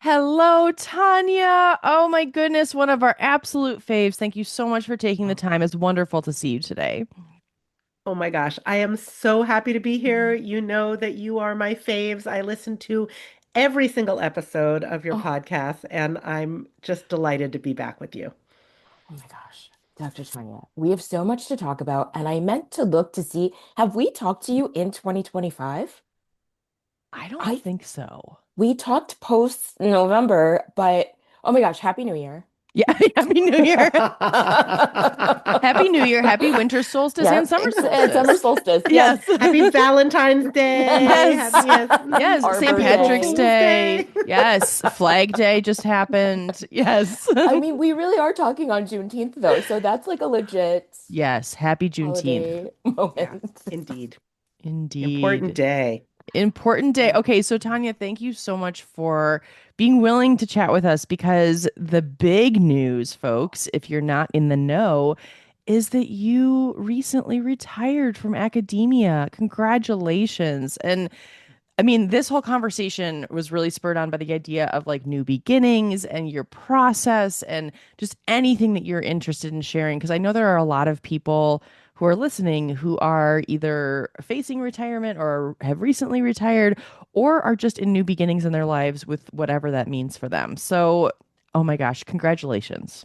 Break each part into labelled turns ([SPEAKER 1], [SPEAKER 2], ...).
[SPEAKER 1] Hello, Tanya. Oh my goodness, one of our absolute faves. Thank you so much for taking the time. It's wonderful to see you today.
[SPEAKER 2] Oh my gosh, I am so happy to be here. You know that you are my faves. I listen to every single episode of your
[SPEAKER 3] Oh,
[SPEAKER 2] podcast, and I'm just delighted to be back with you.
[SPEAKER 3] oh my gosh, Dr. Tanya, we have so much to talk about, and I meant to look to see, have we talked to you in 2025?
[SPEAKER 1] I don't
[SPEAKER 3] I
[SPEAKER 1] think so.
[SPEAKER 3] We talked post November, but oh my gosh, Happy New Year.
[SPEAKER 1] Yeah, Happy New Year. Happy New Year. Happy winter solstice
[SPEAKER 3] Yeah,
[SPEAKER 1] and summer
[SPEAKER 3] and summer
[SPEAKER 1] solstice.
[SPEAKER 3] solstice. Yes.
[SPEAKER 1] Yes.
[SPEAKER 2] Happy Valentine's Day.
[SPEAKER 1] Yes.
[SPEAKER 2] Happy, yes.
[SPEAKER 1] Yes. St.
[SPEAKER 3] Arbor
[SPEAKER 2] April
[SPEAKER 1] Patrick's
[SPEAKER 3] Day.
[SPEAKER 2] Fool's
[SPEAKER 1] Day.
[SPEAKER 2] Day.
[SPEAKER 1] Yes. Flag Day just happened. Yes.
[SPEAKER 3] I mean, we really are talking on Juneteenth though, so that's like a legit
[SPEAKER 1] Yes. Happy Juneteenth.
[SPEAKER 3] holiday
[SPEAKER 2] Yeah,
[SPEAKER 3] moment.
[SPEAKER 2] indeed. Important
[SPEAKER 1] Indeed.
[SPEAKER 2] day.
[SPEAKER 1] Important day. Okay, so Tanya, thank you so much for being willing to chat with us because the big news, folks, if you're not in the know, is that you recently retired from academia. Congratulations. And I mean, this whole conversation was really spurred on by the idea of like new beginnings and your process and just anything that you're interested in sharing. Because I know there are a lot of people who are listening who are either facing retirement or have recently retired or are just in new beginnings in their lives with whatever that means for them. So, oh my gosh, congratulations.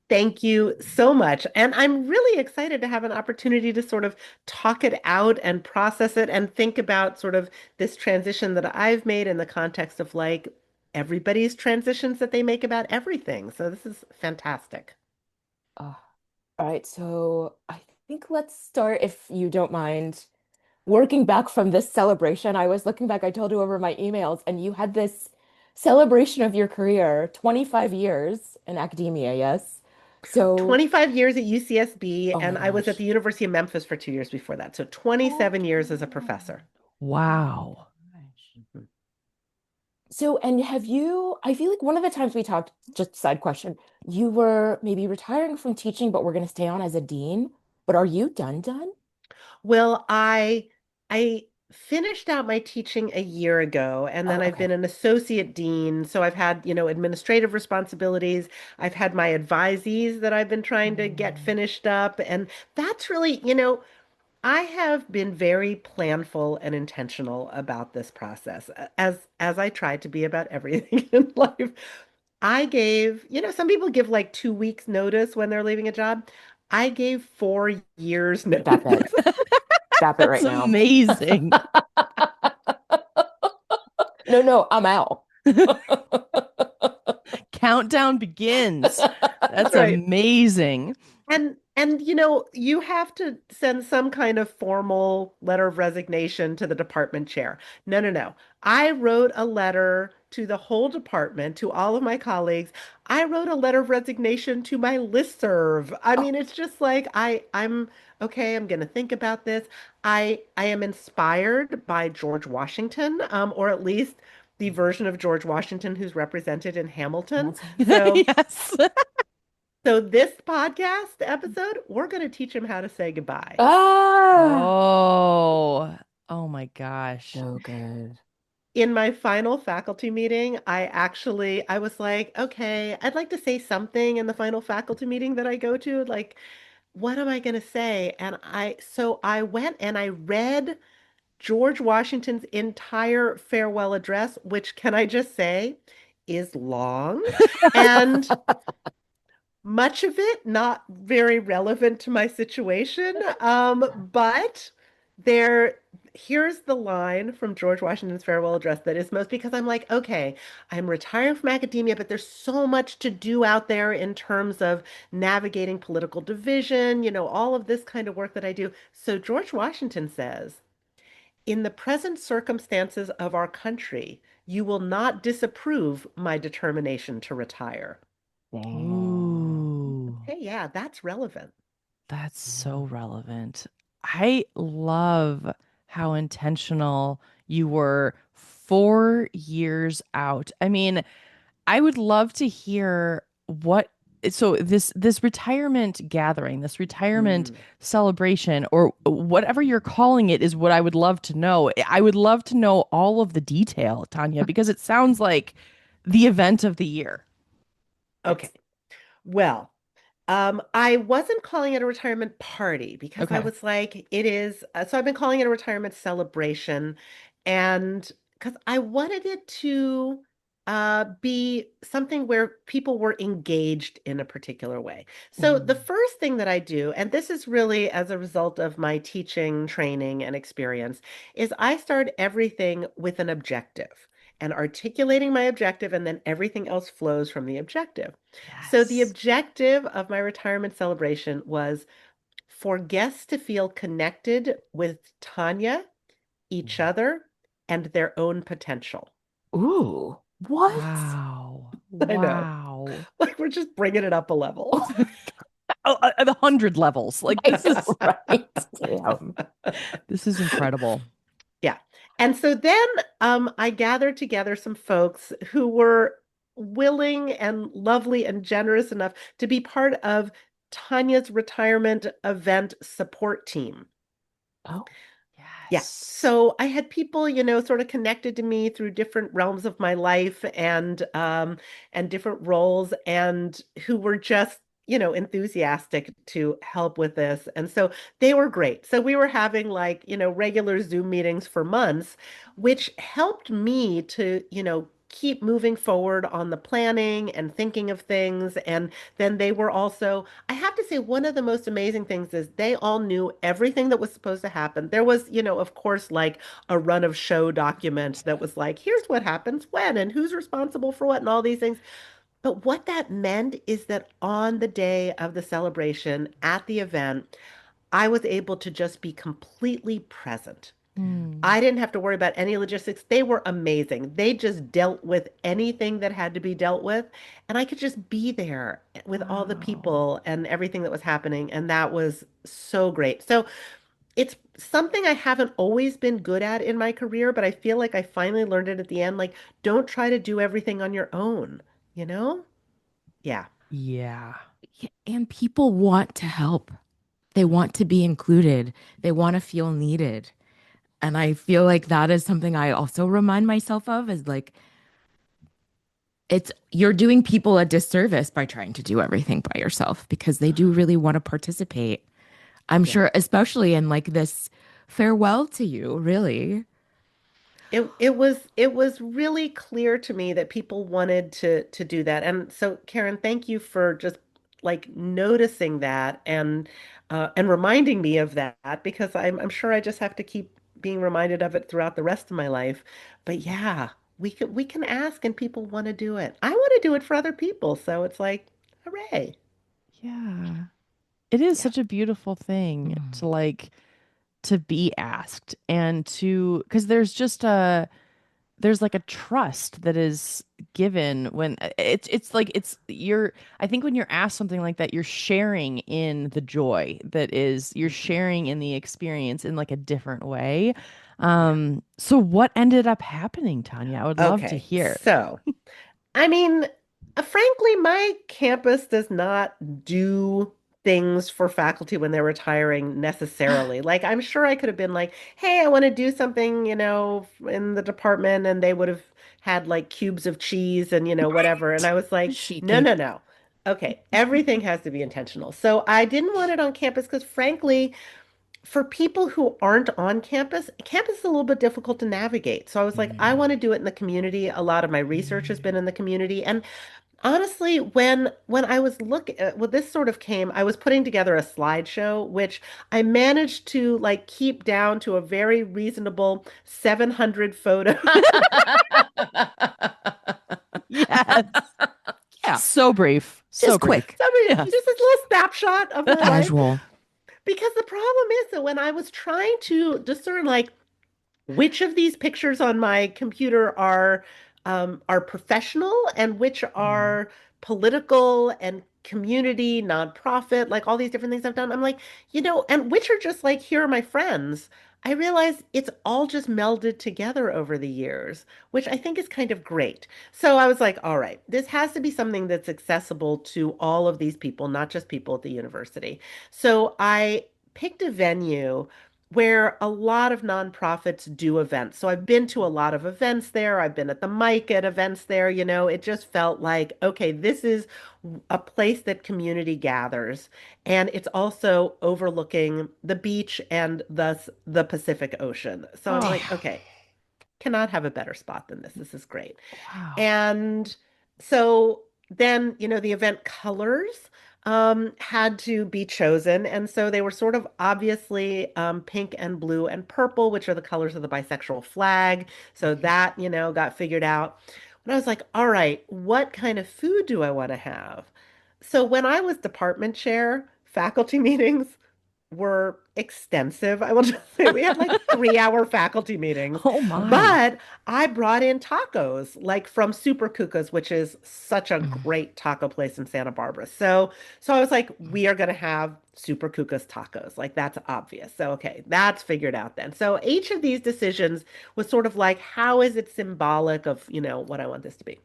[SPEAKER 2] Thank you so much. And I'm really excited to have an opportunity to sort of talk it out and process it and think about sort of this transition that I've made in the context of like everybody's transitions that they make about everything. So this is fantastic.
[SPEAKER 3] Uh, all right, so I think let's start, if you don't mind, working back from this celebration. I was looking back, I told you over my emails, and you had this celebration of your career, 25 years in academia, yes? So,
[SPEAKER 2] 25 years at UCSB,
[SPEAKER 3] oh my
[SPEAKER 2] and I was at
[SPEAKER 3] gosh.
[SPEAKER 2] the University of Memphis for 2 years before that. So
[SPEAKER 3] Oh
[SPEAKER 2] 27 years as a
[SPEAKER 3] my
[SPEAKER 2] professor.
[SPEAKER 1] Wow.
[SPEAKER 3] gosh.
[SPEAKER 2] Mhm.
[SPEAKER 3] So, and have you, I feel like one of the times we talked, just side question, you were maybe retiring from teaching, but we're going to stay on as a dean. But are you done?
[SPEAKER 2] Well, I finished out my teaching a year ago, and
[SPEAKER 3] Oh,
[SPEAKER 2] then I've
[SPEAKER 3] okay.
[SPEAKER 2] been an associate dean. So I've had, administrative responsibilities. I've had my advisees that I've been trying to get
[SPEAKER 3] Mm,
[SPEAKER 2] finished up. And that's really, I have been very planful and intentional about this process, as I try to be about everything in life. I gave, some people give like 2 weeks notice when they're leaving a job. I gave 4 years
[SPEAKER 3] Stop
[SPEAKER 2] notice.
[SPEAKER 3] it. Stop it
[SPEAKER 1] That's
[SPEAKER 3] right now.
[SPEAKER 1] amazing.
[SPEAKER 3] No, no, I'm out.
[SPEAKER 1] Countdown begins.
[SPEAKER 2] That's
[SPEAKER 1] That's
[SPEAKER 2] right.
[SPEAKER 1] amazing.
[SPEAKER 2] And you have to send some kind of formal letter of resignation to the department chair. No, no, no. I wrote a letter to the whole department, to all of my colleagues. I wrote a letter of resignation to my listserv. I
[SPEAKER 3] Oh,
[SPEAKER 2] mean, it's just like I'm okay, I'm going to think about this. I am inspired by George Washington, or at least the version of George Washington who's represented in Hamilton.
[SPEAKER 3] Hamilton.
[SPEAKER 2] So
[SPEAKER 1] Yes.
[SPEAKER 2] so this podcast episode, we're going to teach him how to say goodbye.
[SPEAKER 3] Ah,
[SPEAKER 1] Oh, oh my gosh.
[SPEAKER 3] so good.
[SPEAKER 2] In my final faculty meeting, I was like, okay, I'd like to say something in the final faculty meeting that I go to. Like, what am I going to say? So I went and I read George Washington's entire farewell address, which can I just say is long. And much of it not very relevant to my situation. But there, here's the line from George Washington's farewell address that is most because I'm like, okay, I'm retiring from academia, but there's so much to do out there in terms of navigating political division, all of this kind of work that I do. So George Washington says, in the present circumstances of our country, you will not disapprove my determination to retire.
[SPEAKER 3] Damn.
[SPEAKER 1] Ooh,
[SPEAKER 2] Okay, yeah, that's relevant.
[SPEAKER 1] that's so relevant. I love how intentional you were 4 years out. I mean, I would love to hear what so this retirement gathering, this retirement
[SPEAKER 2] Mm.
[SPEAKER 1] celebration or whatever you're calling it is what I would love to know. I would love to know all of the detail, Tanya, because it sounds like the event of the year.
[SPEAKER 2] Okay.
[SPEAKER 1] It's
[SPEAKER 2] Well, I wasn't calling it a retirement party because I
[SPEAKER 1] okay.
[SPEAKER 2] was like, it is. So I've been calling it a retirement celebration, and because I wanted it to be something where people were engaged in a particular way. So the
[SPEAKER 1] Mm.
[SPEAKER 2] first thing that I do, and this is really as a result of my teaching, training, and experience, is I start everything with an objective and articulating my objective, and then everything else flows from the objective. So the
[SPEAKER 1] Yes.
[SPEAKER 2] objective of my retirement celebration was for guests to feel connected with Tanya, each other, and their own potential.
[SPEAKER 3] Ooh, what?
[SPEAKER 1] Wow.
[SPEAKER 2] I know.
[SPEAKER 1] Wow.
[SPEAKER 2] Like we're just bringing it up a level.
[SPEAKER 1] Oh, the 100 levels. Like
[SPEAKER 3] I
[SPEAKER 1] this
[SPEAKER 3] know,
[SPEAKER 1] is
[SPEAKER 3] right? Damn.
[SPEAKER 1] this is incredible.
[SPEAKER 2] Yeah. And so then I gathered together some folks who were willing and lovely and generous enough to be part of Tanya's retirement event support team.
[SPEAKER 3] Oh,
[SPEAKER 2] Yeah.
[SPEAKER 1] Yes.
[SPEAKER 2] So I had people, sort of connected to me through different realms of my life and different roles and who were just, enthusiastic to help with this. And so they were great. So we were having like, regular Zoom meetings for months, which helped me to, keep moving forward on the planning and thinking of things. And then they were also, I have to say, one of the most amazing things is they all knew everything that was supposed to happen. There was, of course, like a run of show document that was like, here's what happens when and who's responsible for what and all these things. But what that meant is that on the day of the celebration at the event, I was able to just be completely present.
[SPEAKER 1] Hmm.
[SPEAKER 2] I didn't have to worry about any logistics. They were amazing. They just dealt with anything that had to be dealt with. And I could just be there with all the
[SPEAKER 1] Wow.
[SPEAKER 2] people and everything that was happening. And that was so great. So it's something I haven't always been good at in my career, but I feel like I finally learned it at the end. Like, don't try to do everything on your own, you know? Yeah.
[SPEAKER 1] Yeah.
[SPEAKER 3] yeah, and people want to help. They want to be included. They want to feel needed. And I feel like that is something I also remind myself of is like it's you're doing people a disservice by trying to do everything by yourself because they do really want to participate. I'm
[SPEAKER 2] Yeah.
[SPEAKER 3] sure, especially in like this farewell to you, really.
[SPEAKER 2] It was really clear to me that people wanted to do that. And so Karen, thank you for just like noticing that and reminding me of that because I'm sure I just have to keep being reminded of it throughout the rest of my life. But yeah, we can ask and people want to do it. I want to do it for other people, so it's like, hooray.
[SPEAKER 1] Yeah. It is
[SPEAKER 2] Yeah.
[SPEAKER 1] such a beautiful thing
[SPEAKER 3] Mm.
[SPEAKER 1] to like to be asked and to because there's like a trust that is given when it's like it's you're I think when you're asked something like that you're sharing in the joy that is you're
[SPEAKER 2] Mhm.
[SPEAKER 1] sharing in the experience in like a different way.
[SPEAKER 2] Yeah.
[SPEAKER 1] So what ended up happening, Tanya? I would love to
[SPEAKER 2] Okay.
[SPEAKER 1] hear.
[SPEAKER 2] So I mean, frankly, my campus does not do things for faculty when they're retiring necessarily. Like, I'm sure I could have been like, hey, I want to do something, in the department, and they would have had like cubes of cheese and, whatever. And I was like,
[SPEAKER 3] Sheet
[SPEAKER 2] no, no,
[SPEAKER 3] cake.
[SPEAKER 2] no. Okay, everything has to be intentional. So I didn't want it on campus because, frankly, for people who aren't on campus, campus is a little bit difficult to navigate. So I was like, I
[SPEAKER 3] Mm.
[SPEAKER 2] want to do it in the community. A lot of my research has been in the community. And honestly, when I was looking, well, this sort of came, I was putting together a slideshow, which I managed to like keep down to a very reasonable 700 photos.
[SPEAKER 1] Yes.
[SPEAKER 3] Yeah,
[SPEAKER 1] So brief. So
[SPEAKER 3] just
[SPEAKER 1] brief.
[SPEAKER 3] quick,
[SPEAKER 2] So, I mean,
[SPEAKER 1] Yes.
[SPEAKER 2] just this little snapshot of my life.
[SPEAKER 3] casual.
[SPEAKER 2] Because the problem is that when I was trying to discern, like, which of these pictures on my computer are professional and which
[SPEAKER 3] Mm.
[SPEAKER 2] are political and community, nonprofit, like all these different things I've done. I'm like, and which are just like, here are my friends. I realize it's all just melded together over the years, which I think is kind of great. So I was like, all right, this has to be something that's accessible to all of these people, not just people at the university. So I picked a venue where a lot of nonprofits do events. So I've been to a lot of events there. I've been at the mic at events there. It just felt like, okay, this is a place that community gathers. And it's also overlooking the beach and thus the Pacific Ocean. So I'm
[SPEAKER 1] Oh,
[SPEAKER 2] like, okay, cannot have a better spot than this. This is great.
[SPEAKER 1] wow.
[SPEAKER 2] And so then, the event colors had to be chosen. And so they were sort of obviously pink and blue and purple, which are the colors of the bisexual flag. So that, got figured out. And I was like, all right, what kind of food do I want to have? So when I was department chair, faculty meetings were extensive. I will just say we had like 3-hour faculty meetings,
[SPEAKER 1] Oh my.
[SPEAKER 2] but I brought in tacos like from Super Cuca's, which is such a
[SPEAKER 1] Mm.
[SPEAKER 2] great taco place in Santa Barbara. So I was like, we are going to have Super Cuca's tacos. Like that's obvious. So okay, that's figured out then. So each of these decisions was sort of like, how is it symbolic of, what I want this to be?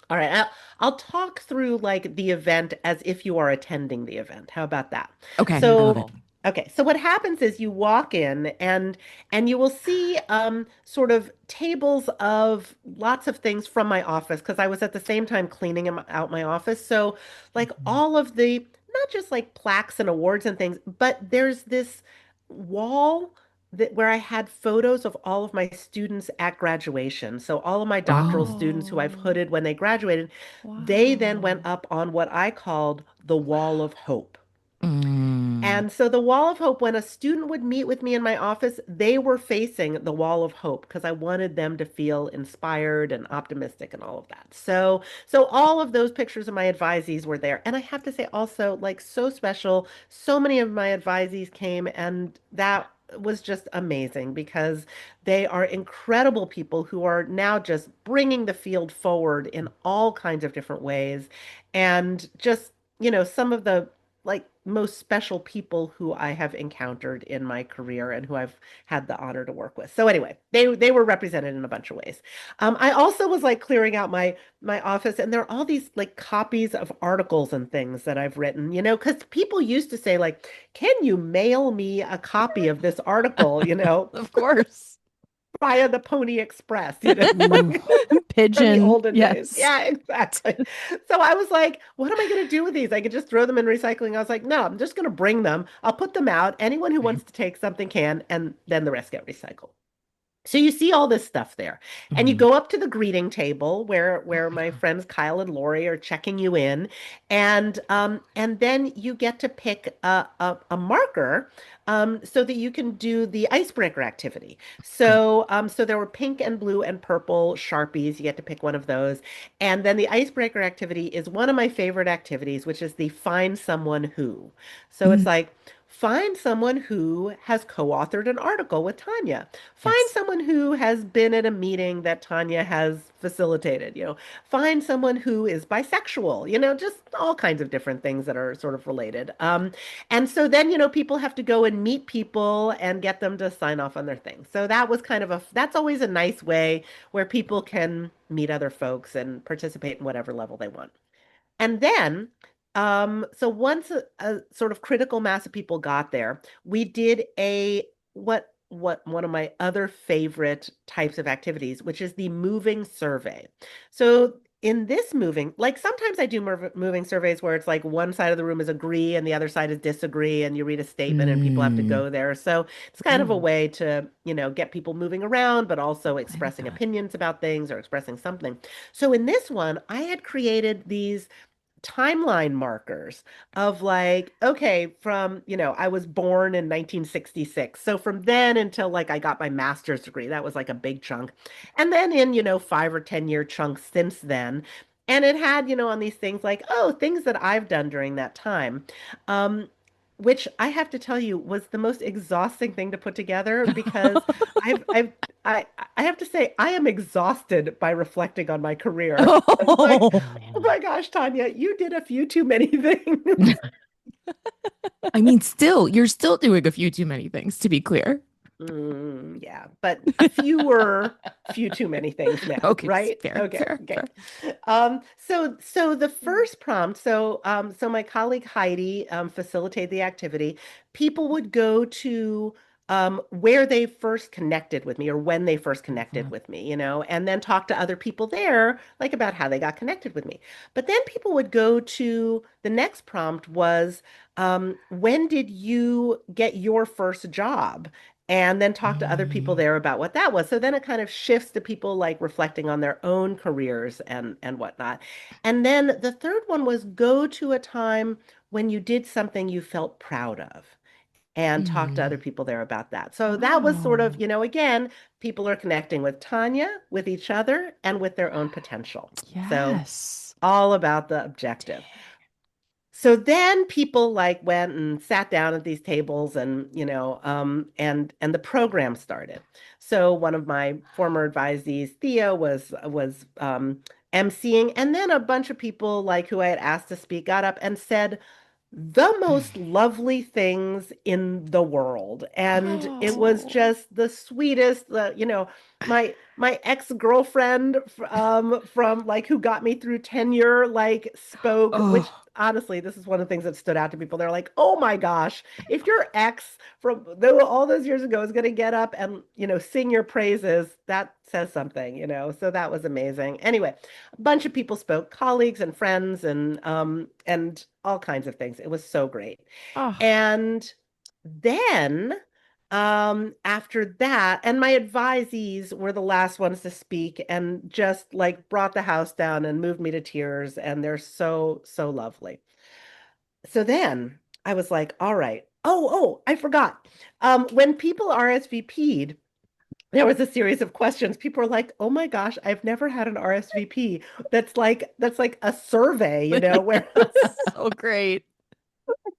[SPEAKER 2] All right, I'll talk through like the event as if you are attending the event. How about that?
[SPEAKER 3] Okay, I love it.
[SPEAKER 2] So, okay, so what happens is you walk in and you will see sort of tables of lots of things from my office because I was at the same time cleaning out my office. So, like
[SPEAKER 1] Mhm.
[SPEAKER 2] all of the not just like plaques and awards and things, but there's this wall where I had photos of all of my students at graduation. So all of my doctoral
[SPEAKER 3] Oh,
[SPEAKER 2] students who I've
[SPEAKER 1] Oh,
[SPEAKER 2] hooded when they graduated, they then went
[SPEAKER 1] wow.
[SPEAKER 2] up on what I called the Wall of Hope.
[SPEAKER 3] mm.
[SPEAKER 2] And so the Wall of Hope, when a student would meet with me in my office, they were facing the Wall of Hope because I wanted them to feel inspired and optimistic and all of that. So all of those pictures of my advisees were there. And I have to say also, like so special, so many of my advisees came and that was just amazing because they are incredible people who are now just bringing the field forward in all kinds of different ways. And just, some of the like most special people who I have encountered in my career and who I've had the honor to work with. So anyway, they were represented in a bunch of ways. I also was like clearing out my office, and there are all these like copies of articles and things that I've written, because people used to say like, "Can you mail me a copy of this article?"
[SPEAKER 1] Of course.
[SPEAKER 2] Via the Pony Express,
[SPEAKER 3] Ooh.
[SPEAKER 2] from the
[SPEAKER 1] Pigeon.
[SPEAKER 2] olden days.
[SPEAKER 1] Yes.
[SPEAKER 2] Yeah, exactly. So I was like, what am I going to do with these? I could just throw them in recycling. I was like, no, I'm just going to bring them. I'll put them out. Anyone who wants to take something can, and then the rest get recycled. So you see all this stuff there. And you
[SPEAKER 3] Mhm.
[SPEAKER 2] go up to the greeting table
[SPEAKER 1] Oh
[SPEAKER 2] where
[SPEAKER 1] my
[SPEAKER 2] my
[SPEAKER 1] God.
[SPEAKER 2] friends Kyle and Lori are checking you in. And then you get to pick a marker so that you can do the icebreaker activity.
[SPEAKER 3] Great.
[SPEAKER 2] So there were pink and blue and purple Sharpies. You get to pick one of those. And then the icebreaker activity is one of my favorite activities, which is the find someone who. So it's
[SPEAKER 3] Mm.
[SPEAKER 2] like find someone who has co-authored an article with Tanya. Find
[SPEAKER 3] Yes.
[SPEAKER 2] someone who has been at a meeting that Tanya has facilitated, find someone who is bisexual, just all kinds of different things that are sort of related. And so then, people have to go and meet people and get them to sign off on their things. So that was that's always a nice way where people can meet other folks and participate in whatever level they want. And then, so once a sort of critical mass of people got there, we did what one of my other favorite types of activities, which is the moving survey. So in this moving, like sometimes I do moving surveys where it's like one side of the room is agree and the other side is disagree, and you read a statement and people have to
[SPEAKER 3] Mm.
[SPEAKER 2] go there. So it's kind of a
[SPEAKER 1] Ooh,
[SPEAKER 2] way to, get people moving around, but also
[SPEAKER 1] I like
[SPEAKER 2] expressing
[SPEAKER 1] that.
[SPEAKER 2] opinions about things or expressing something. So in this one, I had created these timeline markers of like, okay, from, I was born in 1966. So from then until like I got my master's degree, that was like a big chunk. And then in, 5 or 10 year chunks since then. And it had, on these things like, oh, things that I've done during that time. Which I have to tell you was the most exhausting thing to put together because I've I've I I have to say I am exhausted by reflecting on my career. It's like,
[SPEAKER 1] Oh,
[SPEAKER 2] oh my gosh, Tanya, you did a few too many things.
[SPEAKER 3] I mean, still, you're still doing a few too many things, to be clear.
[SPEAKER 2] Yeah, but few too many things now,
[SPEAKER 3] Okay,
[SPEAKER 2] right?
[SPEAKER 3] fair,
[SPEAKER 2] Okay,
[SPEAKER 3] fair,
[SPEAKER 2] okay.
[SPEAKER 3] fair.
[SPEAKER 2] So the first prompt, so my colleague Heidi facilitated the activity. People would go to where they first connected with me or when they first connected
[SPEAKER 3] Mhm.
[SPEAKER 2] with me, and then talk to other people there, like about how they got connected with me. But then people would go to the next prompt was, when did you get your first job? And then talk to other people
[SPEAKER 3] Mm.
[SPEAKER 2] there about what that was. So then it kind of shifts to people like reflecting on their own careers and whatnot. And then the third one was go to a time when you did something you felt proud of and talk to other
[SPEAKER 3] Mm.
[SPEAKER 2] people there about that. So that was sort of,
[SPEAKER 1] Wow.
[SPEAKER 2] again, people are connecting with Tanya, with each other, and with their own potential. So
[SPEAKER 1] Yes.
[SPEAKER 2] all about the objective. So then people like went and sat down at these tables and, and the program started. So one of my former advisees, Theo, was emceeing, and then a bunch of people like who I had asked to speak got up and said the most lovely things in the world. And it was
[SPEAKER 1] Oh.
[SPEAKER 2] just the sweetest, my ex-girlfriend from like who got me through tenure like spoke, which
[SPEAKER 3] Oh.
[SPEAKER 2] honestly, this is one of the things that stood out to people. They're like, "Oh my gosh, if your ex from all those years ago is going to get up and, sing your praises, that says something, So that was amazing. Anyway, a bunch of people spoke, colleagues and friends and all kinds of things. It was so great.
[SPEAKER 1] Oh.
[SPEAKER 2] And then after that, and my advisees were the last ones to speak and just like brought the house down and moved me to tears. And they're so, so lovely. So then I was like, all right. Oh, I forgot. When people RSVP'd, there was a series of questions. People were like, "Oh my gosh, I've never had an RSVP that's like a survey, where
[SPEAKER 1] So great.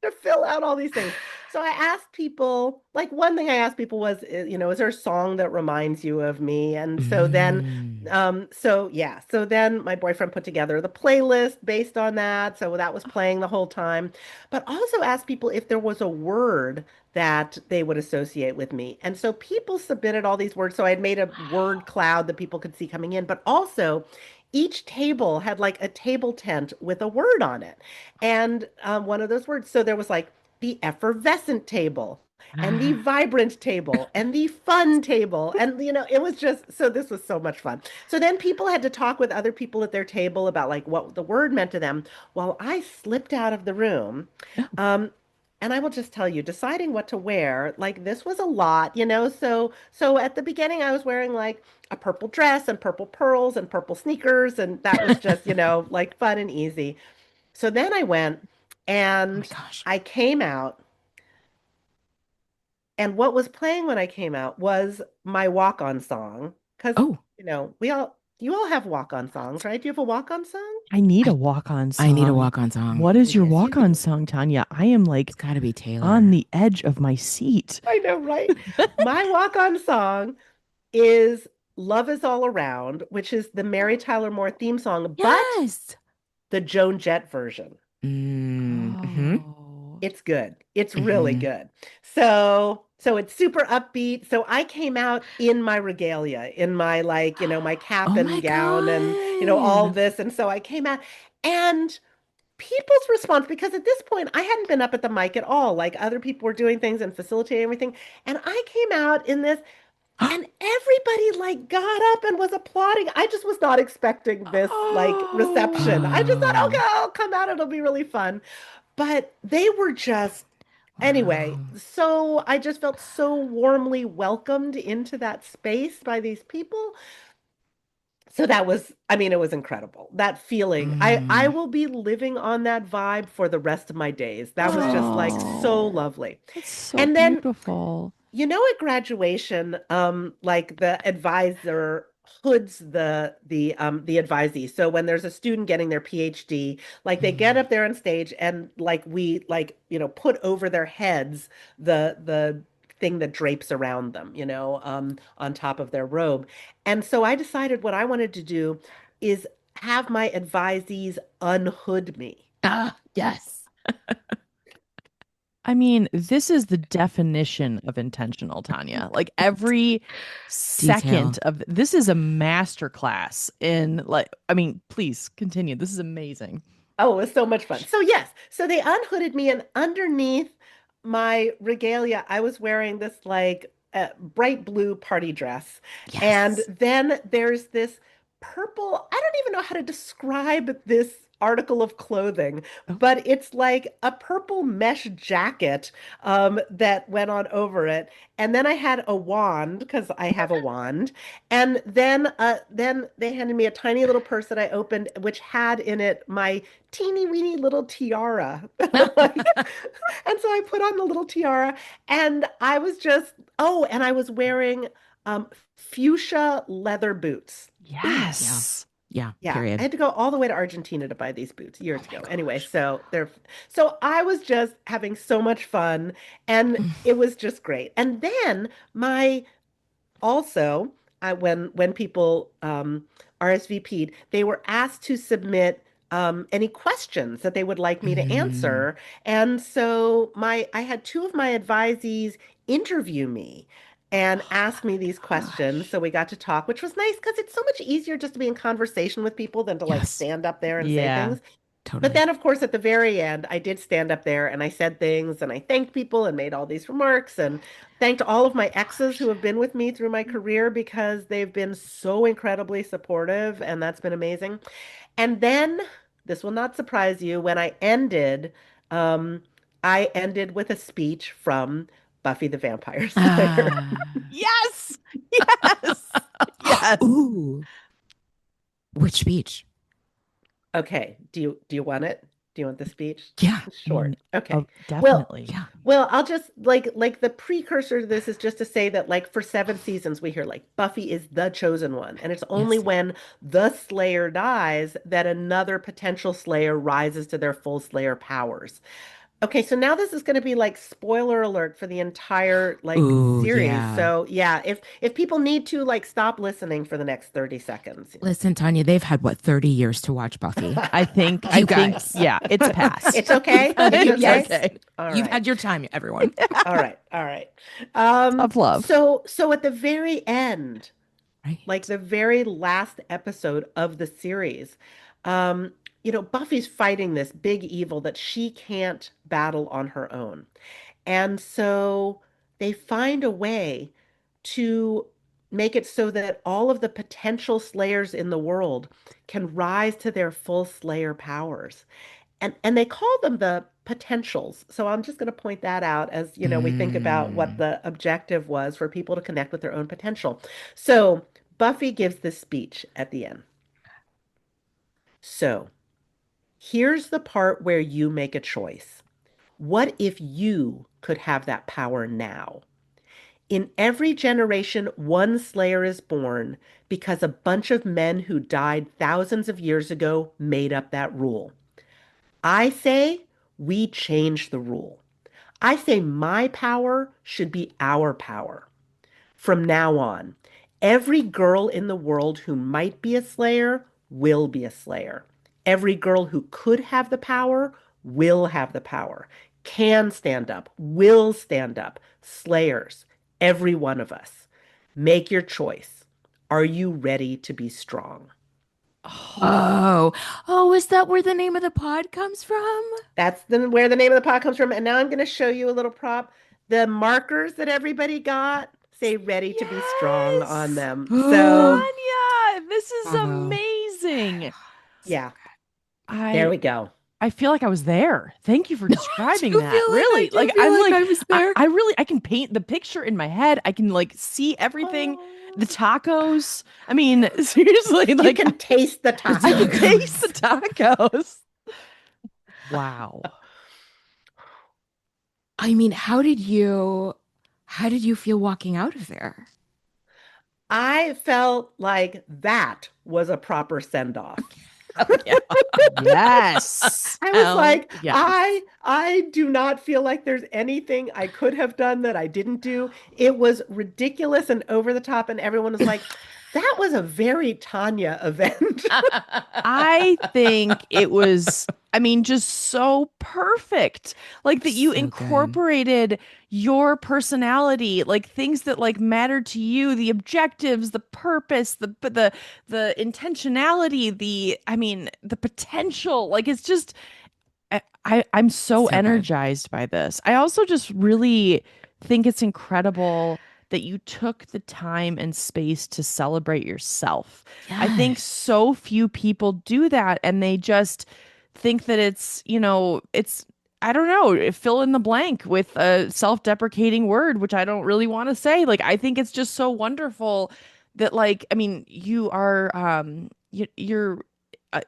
[SPEAKER 2] to fill out all these things." So I asked people, like one thing I asked people was, is there a song that reminds you of me? And so then,
[SPEAKER 3] Mm.
[SPEAKER 2] so yeah, so then my boyfriend put together the playlist based on that. So that was playing the whole time, but also asked people if there was a word that they would associate with me. And so people submitted all these words. So I had made a word cloud that people could see coming in, but also each table had like a table tent with a word on it. And one of those words, so there was like the effervescent table and the
[SPEAKER 3] Ah.
[SPEAKER 2] vibrant table and the fun table. And, it was just, so this was so much fun. So then people had to talk with other people at their table about like what the word meant to them while I slipped out of the room. Um, and I will just tell you, deciding what to wear, like this was a lot, So at the beginning I was wearing like a purple dress and purple pearls and purple sneakers, and that was just, like fun and easy. So then I went
[SPEAKER 3] Oh my
[SPEAKER 2] and
[SPEAKER 3] gosh.
[SPEAKER 2] I came out, and what was playing when I came out was my walk-on song. Because,
[SPEAKER 3] Oh,
[SPEAKER 2] you all have walk-on songs, right? Do you have a walk-on song?
[SPEAKER 1] I need a
[SPEAKER 3] I
[SPEAKER 1] walk-on
[SPEAKER 3] I need a
[SPEAKER 1] song.
[SPEAKER 3] walk-on song.
[SPEAKER 1] What is your
[SPEAKER 2] Yes, you
[SPEAKER 1] walk-on
[SPEAKER 2] do.
[SPEAKER 1] song, Tanya? I am like
[SPEAKER 3] It's got to be
[SPEAKER 1] on
[SPEAKER 3] Taylor.
[SPEAKER 1] the edge of my seat.
[SPEAKER 2] I know, right? My walk-on song is Love Is All Around, which is the Mary Tyler Moore theme song, but
[SPEAKER 3] Yes.
[SPEAKER 2] the Joan Jett version.
[SPEAKER 3] Mm-hmm.
[SPEAKER 1] Oh.
[SPEAKER 2] It's good. It's really
[SPEAKER 3] Mm-hmm.
[SPEAKER 2] good. So it's super upbeat. So I came out in my regalia, in my like, my cap
[SPEAKER 3] Oh
[SPEAKER 2] and
[SPEAKER 3] my
[SPEAKER 2] gown and, all
[SPEAKER 3] God.
[SPEAKER 2] this. And so I came out and people's response, because at this point I hadn't been up at the mic at all. Like other people were doing things and facilitating everything. And I came out in this and everybody like got up and was applauding. I just was not expecting this like reception. I just thought, okay,
[SPEAKER 3] Oh,
[SPEAKER 2] I'll come out. It'll be really fun. But they were just, anyway,
[SPEAKER 3] wow.
[SPEAKER 2] so I just felt so warmly welcomed into that space by these people. So that was, I mean, it was incredible. That feeling. I
[SPEAKER 3] Mm.
[SPEAKER 2] will be living on that vibe for the rest of my days. That was just like so
[SPEAKER 1] Oh.
[SPEAKER 2] lovely.
[SPEAKER 1] That's so
[SPEAKER 2] And then
[SPEAKER 1] beautiful.
[SPEAKER 2] at graduation, like the advisor hoods the advisee. So when there's a student getting their PhD, like they get
[SPEAKER 3] Mm.
[SPEAKER 2] up there on stage and like we like, put over their heads the thing that drapes around them, on top of their robe. And so I decided what I wanted to do is have my advisees unhood me.
[SPEAKER 3] Ah, yes.
[SPEAKER 1] I mean, this is the definition of intentional, Tanya. Like every second
[SPEAKER 3] Detail.
[SPEAKER 1] of this is a master class in like, I mean, please continue. This is amazing.
[SPEAKER 2] Oh, it was so much fun. So yes, so they unhooded me, and underneath my regalia, I was wearing this like bright blue party dress. And
[SPEAKER 3] Yes.
[SPEAKER 2] then there's this purple, I don't even know how to describe this article of clothing,
[SPEAKER 1] Oh,
[SPEAKER 2] but it's like a purple mesh jacket that went on over it. And then I had a wand because I have a wand. And then they handed me a tiny little purse that I opened, which had in it my teeny weeny little tiara. Like, and so I put on the little tiara and I was just, oh, and I was wearing fuchsia leather boots.
[SPEAKER 3] Ooh, yeah.
[SPEAKER 1] yes.
[SPEAKER 3] Yeah,
[SPEAKER 2] Yeah, I
[SPEAKER 3] period.
[SPEAKER 2] had to go all the way to Argentina to buy these boots
[SPEAKER 3] Oh
[SPEAKER 2] years
[SPEAKER 3] my
[SPEAKER 2] ago. Anyway,
[SPEAKER 3] gosh.
[SPEAKER 2] so I was just having so much fun and it was just great. And then my also, when people RSVP'd, they were asked to submit any questions that they would like me to
[SPEAKER 3] Mm.
[SPEAKER 2] answer. And so I had two of my advisees interview me and
[SPEAKER 3] Oh
[SPEAKER 2] ask me
[SPEAKER 3] my
[SPEAKER 2] these questions.
[SPEAKER 3] gosh.
[SPEAKER 2] So we got to talk, which was nice because it's so much easier just to be in conversation with people than to like
[SPEAKER 3] Yes,
[SPEAKER 2] stand up there and say
[SPEAKER 1] Yeah.
[SPEAKER 2] things. But
[SPEAKER 3] totally.
[SPEAKER 2] then, of course, at the very end, I did stand up there and I said things and I thanked people and made all these remarks and thanked all of my exes who
[SPEAKER 3] Gosh.
[SPEAKER 2] have been with me through my career because they've been so incredibly supportive and that's been amazing. And then, this will not surprise you, when um, I ended with a speech from Buffy the Vampire Slayer.
[SPEAKER 3] Ah.
[SPEAKER 1] Yes. Yes. Yes.
[SPEAKER 3] Ooh, which beach?
[SPEAKER 2] Okay, do you want it? Do you want the speech?
[SPEAKER 3] Yeah,
[SPEAKER 2] It's
[SPEAKER 1] I mean,
[SPEAKER 2] short. Okay.
[SPEAKER 1] oh,
[SPEAKER 2] Well,
[SPEAKER 1] definitely.
[SPEAKER 3] yeah.
[SPEAKER 2] I'll just like the precursor to this is just to say that like for 7 seasons we hear like Buffy is the chosen one, and it's only
[SPEAKER 3] Yes.
[SPEAKER 2] when the Slayer dies that another potential Slayer rises to their full Slayer powers. Okay, so now this is going to be like spoiler alert for the entire like
[SPEAKER 3] Ooh,
[SPEAKER 2] series.
[SPEAKER 3] yeah.
[SPEAKER 2] So yeah, if people need to like stop listening for the next 30 seconds.
[SPEAKER 3] Listen, Tanya, they've had what, 30 years to watch Buffy.
[SPEAKER 1] I
[SPEAKER 3] You
[SPEAKER 1] think,
[SPEAKER 3] guys.
[SPEAKER 1] yeah, it's
[SPEAKER 2] It's
[SPEAKER 1] past.
[SPEAKER 2] okay. It's
[SPEAKER 3] You,
[SPEAKER 1] It's
[SPEAKER 2] okay.
[SPEAKER 3] yes.
[SPEAKER 1] okay.
[SPEAKER 2] All
[SPEAKER 3] You've
[SPEAKER 2] right.
[SPEAKER 3] had your time, everyone.
[SPEAKER 2] All right. All right.
[SPEAKER 1] Tough love.
[SPEAKER 2] So at the very end, like
[SPEAKER 3] Right.
[SPEAKER 2] the very last episode of the series, um, Buffy's fighting this big evil that she can't battle on her own. And so they find a way to make it so that all of the potential slayers in the world can rise to their full slayer powers. And they call them the potentials. So I'm just going to point that out as, we think about what
[SPEAKER 3] Mm.
[SPEAKER 2] the objective was for people to connect with their own potential. So Buffy gives this speech at the end. So here's the part where you make a choice. What if you could have that power now? In every generation, one Slayer is born because a bunch of men who died thousands of years ago made up that rule. I say we change the rule. I say my power should be our power. From now on, every girl in the world who might be a Slayer will be a Slayer. Every girl who could have the power will have the power, can stand up, will stand up. Slayers, every one of us. Make your choice. Are you ready to be strong?
[SPEAKER 1] Oh,
[SPEAKER 3] Oh, oh, is that where the name of the pod comes from?
[SPEAKER 2] That's where the name of the pot comes from. And now I'm going to show you a little prop. The markers that everybody got say ready to be strong on
[SPEAKER 1] yes.
[SPEAKER 2] them. So,
[SPEAKER 3] Oh,
[SPEAKER 1] Tanya, this is
[SPEAKER 3] bravo.
[SPEAKER 1] amazing.
[SPEAKER 3] So
[SPEAKER 2] yeah,
[SPEAKER 3] good.
[SPEAKER 2] there
[SPEAKER 1] I
[SPEAKER 2] we go.
[SPEAKER 1] I feel like I was there. Thank you for
[SPEAKER 3] No, I
[SPEAKER 1] describing
[SPEAKER 3] do
[SPEAKER 1] that.
[SPEAKER 3] feel like I
[SPEAKER 1] Really.
[SPEAKER 3] do
[SPEAKER 1] Like
[SPEAKER 3] feel
[SPEAKER 1] I'm
[SPEAKER 3] like
[SPEAKER 1] like
[SPEAKER 3] I was there.
[SPEAKER 1] I really I can paint the picture in my head. I can like see everything. The
[SPEAKER 2] Oh,
[SPEAKER 1] tacos. I mean, seriously,
[SPEAKER 2] you
[SPEAKER 1] like
[SPEAKER 2] can taste the
[SPEAKER 3] The
[SPEAKER 1] I can
[SPEAKER 2] tacos.
[SPEAKER 1] taste the
[SPEAKER 3] tacos.
[SPEAKER 1] tacos. Wow.
[SPEAKER 3] I mean, how did you feel walking out of there?
[SPEAKER 2] I felt like that was a proper send off.
[SPEAKER 3] Oh, yeah.
[SPEAKER 1] Yes.
[SPEAKER 2] I was
[SPEAKER 1] Hell
[SPEAKER 2] like,
[SPEAKER 1] yes.
[SPEAKER 2] I do not feel like there's anything I could have done that I didn't do. It was ridiculous and over the top, and everyone was like, that was a very Tanya event.
[SPEAKER 1] I think it was, I mean, just so perfect. Like that you
[SPEAKER 3] So good.
[SPEAKER 1] incorporated your personality, like things that like matter to you, the objectives, the purpose, the intentionality, the I mean, the potential. Like it's just I'm so
[SPEAKER 3] So good.
[SPEAKER 1] energized by this. I also just really think it's incredible that you took the time and space to celebrate yourself. I think
[SPEAKER 3] Yes.
[SPEAKER 1] so few people do that and they just think that I don't know, fill in the blank with a self-deprecating word, which I don't really want to say. Like, I think it's just so wonderful that, like, I mean, you're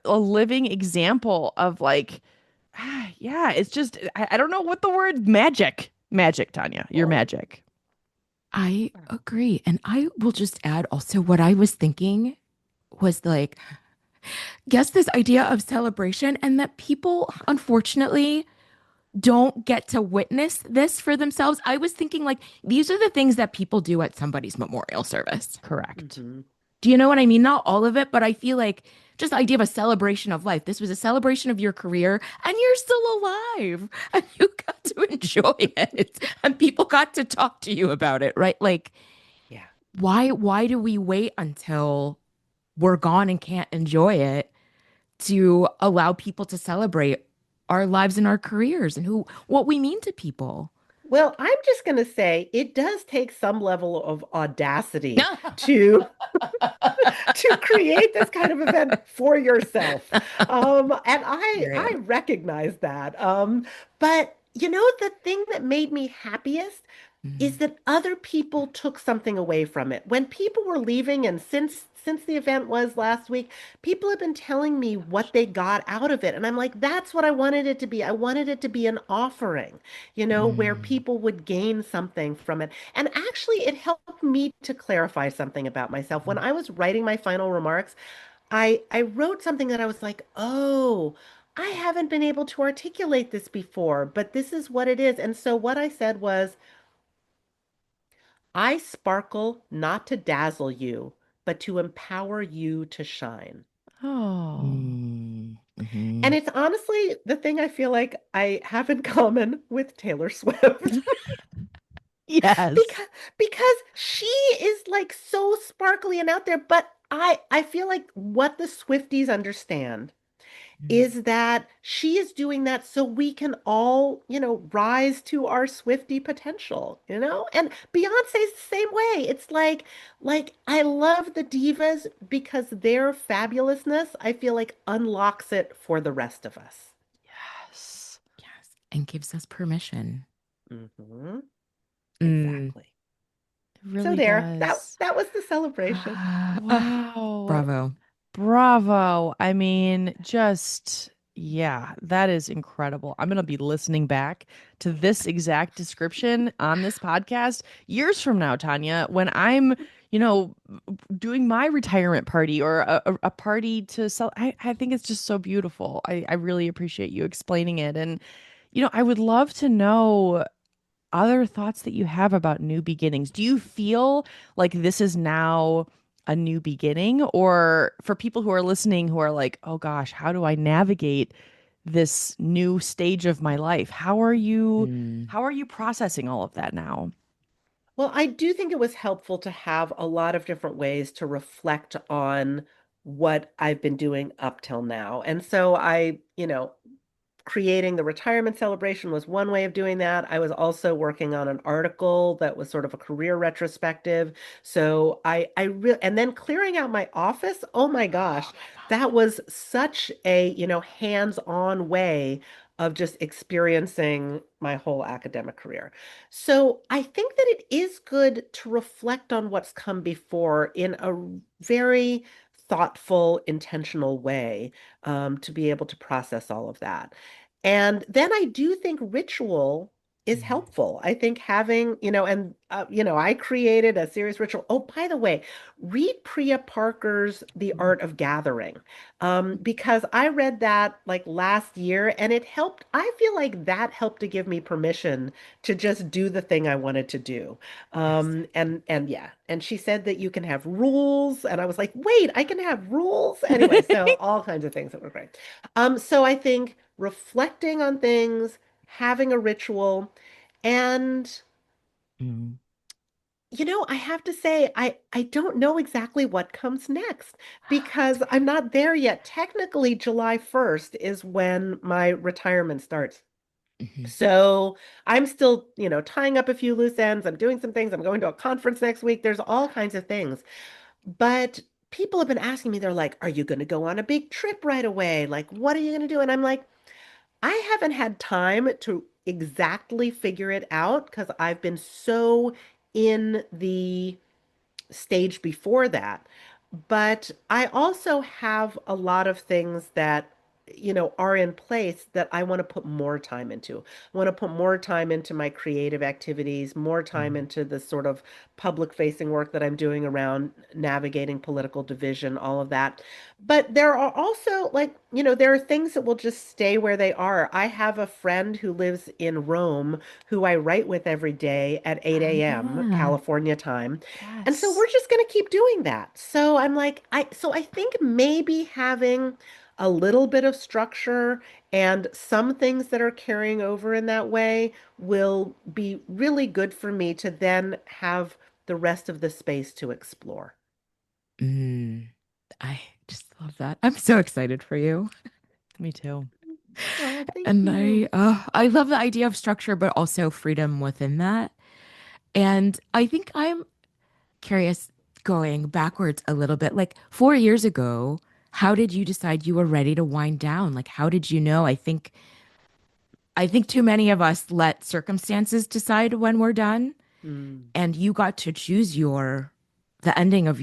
[SPEAKER 1] a living example of like, yeah, it's just I don't know what the word magic, Tanya. You're magic.
[SPEAKER 3] I agree. And I will just add also what I was thinking was like, guess this idea of celebration and that people, unfortunately, don't get to witness this for themselves. I was thinking, like, these are the things that people do at somebody's memorial service.
[SPEAKER 1] Correct.
[SPEAKER 2] Hmm.
[SPEAKER 3] Do you know what I mean? Not all of it, but I feel like just the idea of a celebration of life. This was a celebration of your career, and you're still alive, and you got to enjoy it, and people got to talk to you about it, right? Like,
[SPEAKER 2] Yeah.
[SPEAKER 3] why do we wait until we're gone and can't enjoy it to allow people to celebrate our lives and our careers and who what we mean to people?
[SPEAKER 2] Well, I'm just going to say it does take some level of audacity to to create this kind of event for yourself. And I
[SPEAKER 3] Right.
[SPEAKER 2] recognize that. But you know, the thing that made me happiest is
[SPEAKER 3] Mhm.
[SPEAKER 2] that other people took something away from it. When people were leaving, and since the event was last week, people have been telling me what they got out of it. And I'm like, that's what I wanted it to be. I wanted it to be an offering, where
[SPEAKER 3] Mm.
[SPEAKER 2] people would gain something from it. And actually, it helped me to clarify something about myself. When I was writing my final remarks, I wrote something that I was like, oh, I haven't been able to articulate this before, but this is what it is. And so what I said was, I sparkle not to dazzle you, but to empower you to shine.
[SPEAKER 1] Oh,
[SPEAKER 3] Mm.
[SPEAKER 2] And
[SPEAKER 3] Mhm.
[SPEAKER 2] it's honestly the thing I feel like I have in common with Taylor Swift.
[SPEAKER 1] yes.
[SPEAKER 2] because because she is like so sparkly and out there, but I feel like what the Swifties understand is that she is doing that so we can all, rise to our Swiftie potential, And Beyonce's the same way. It's like I love the divas because their fabulousness, I feel like unlocks it for the rest of us.
[SPEAKER 1] Yes.
[SPEAKER 3] Yes, and gives us permission.
[SPEAKER 2] Hmm.
[SPEAKER 3] Mm.
[SPEAKER 2] Exactly.
[SPEAKER 1] It
[SPEAKER 2] So
[SPEAKER 1] really
[SPEAKER 2] there, that
[SPEAKER 1] does.
[SPEAKER 2] that was the celebration.
[SPEAKER 1] Wow.
[SPEAKER 3] Bravo.
[SPEAKER 1] Bravo. I mean, just, yeah, that is incredible. I'm going to be listening back to this exact description on this podcast years from now, Tanya, when I'm, you know, doing my retirement party or a party to sell. I think it's just so beautiful. I really appreciate you explaining it. And, I would love to know other thoughts that you have about new beginnings. Do you feel like this is now a new beginning? Or for people who are listening who are like, oh gosh, how do I navigate this new stage of my life?
[SPEAKER 3] Mm.
[SPEAKER 1] How are you processing all of that now?
[SPEAKER 2] Well, I do think it was helpful to have a lot of different ways to reflect on what I've been doing up till now. And so creating the retirement celebration was one way of doing that. I was also working on an article that was sort of a career retrospective. So I really, and then clearing out my office. Oh my
[SPEAKER 3] Oh
[SPEAKER 2] gosh,
[SPEAKER 3] my
[SPEAKER 2] that
[SPEAKER 3] God.
[SPEAKER 2] was such a, hands-on way of just experiencing my whole academic career. So I think that it is good to reflect on what's come before in a very thoughtful, intentional way, to be able to process all of that. And then I do think ritual is
[SPEAKER 3] Mm.
[SPEAKER 2] helpful. I think having, I created a serious ritual. Oh, by the way, read Priya Parker's The Art of Gathering, because I read that like last year and it helped. I feel like that helped to give me permission to just do the thing I wanted to do.
[SPEAKER 3] Yes.
[SPEAKER 2] And yeah, and she said that you can have rules, and I was like, wait, I can have rules? Anyway, so all kinds of things that were great. So I think reflecting on things, having a ritual, and
[SPEAKER 3] Mm.
[SPEAKER 2] I have to say, I don't know exactly what comes next because I'm not there yet. Technically, July 1st is when my retirement starts.
[SPEAKER 3] Mhm.
[SPEAKER 2] So I'm still, tying up a few loose ends. I'm doing some things. I'm going to a conference next week. There's all kinds of things. But people have been asking me, they're like, are you going to go on a big trip right away? Like, what are you going to do? And I'm like, I haven't had time to exactly figure it out because I've been so in the stage before that. But I also have a lot of things that, are in place that I want to put more time into. I want to put more time into my creative activities, more time
[SPEAKER 3] Mm.
[SPEAKER 2] into the sort of public facing work that I'm doing around navigating political division, all of that. But there are also like, there are things that will just stay where they are. I have a friend who lives in Rome who I write with every day at 8
[SPEAKER 3] Oh
[SPEAKER 2] a.m.
[SPEAKER 3] yeah.
[SPEAKER 2] California time. And so
[SPEAKER 1] Yes.
[SPEAKER 2] we're just going to keep doing that. So I'm like, I think maybe having a little bit of structure and some things that are carrying over in that way will be really good for me to then have the rest of the space to explore.
[SPEAKER 3] Mm. I just love that. I'm so excited for you.
[SPEAKER 1] Me too.
[SPEAKER 2] Oh, thank
[SPEAKER 3] And
[SPEAKER 2] you.
[SPEAKER 3] I love the idea of structure, but also freedom within that. And I think I'm curious, going backwards a little bit, like 4 years ago, how did you decide you were ready to wind down? Like, how did you know? I think too many of us let circumstances decide when we're done,
[SPEAKER 2] Mm.
[SPEAKER 3] and you got to choose the ending of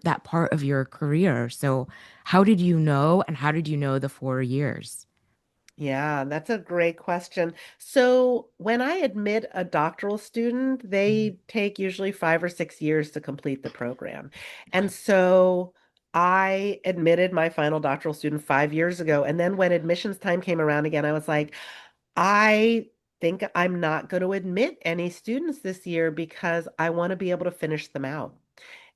[SPEAKER 3] that part of your career. So how did you know, and how did you know the 4 years?
[SPEAKER 2] Yeah, that's a great question. So, when I admit a doctoral student,
[SPEAKER 3] Mm.
[SPEAKER 2] they take usually 5 or 6 years to complete the program. And so I admitted my final doctoral student 5 years ago. And then when admissions time came around again, I was like, I think I'm not going to admit any students this year because I want to be able to finish them out.